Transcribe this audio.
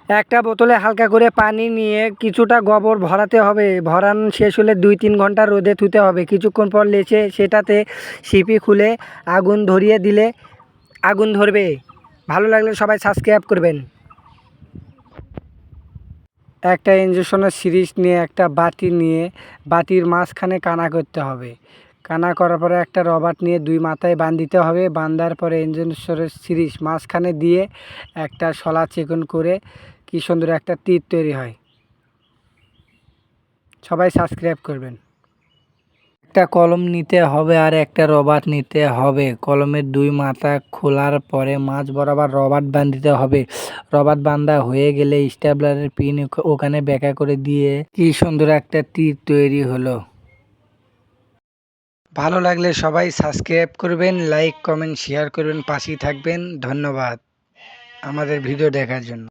একটা বোতলে হালকা করে পানি নিয়ে কিছুটা গোবর ভরাতে হবে। ভরানো শেষ হলে 2-3 ঘন্টা রোদে ধুতে হবে। কিছুক্ষণ পর লেচে সেটাতে সিপি খুলে আগুন ধরিয়ে দিলে আগুন ধরবে। ভালো লাগলে সবাই সাবস্ক্রাইব করবেন। একটা ইঞ্জেকশনের সিরিঞ্জ নিয়ে একটা বাটি নিয়ে বাটির মাঝখানে কানা করতে হবে। কানা করার পরে একটা রবার নিয়ে 2 মাথায় বাঁধিতে হবে। বাঁধার পরে ইঞ্জেকশনের সিরিঞ্জ মাঝখানে দিয়ে একটা শলা চিকন করে কি সুন্দর একটা তীর তৈরি হয়। সবাই সাবস্ক্রাইব করবেন। একটা কলম নিতে হবে আর একটা রবার নিতে হবে। কলমের 2 মাথা খোলার পরে মাঝ বরাবর রবার বাঁধতে হবে। রবার বাঁধা হয়ে গেলে স্টেপলারের পিন ওখানে বেঁকা করে দিয়ে কি সুন্দর একটা তীর তৈরি হলো। ভালো লাগলে সবাই সাবস্ক্রাইব করবেন, লাইক কমেন্ট শেয়ার করবেন, পাশেই থাকবেন। ধন্যবাদ আমাদের ভিডিও দেখার জন্য।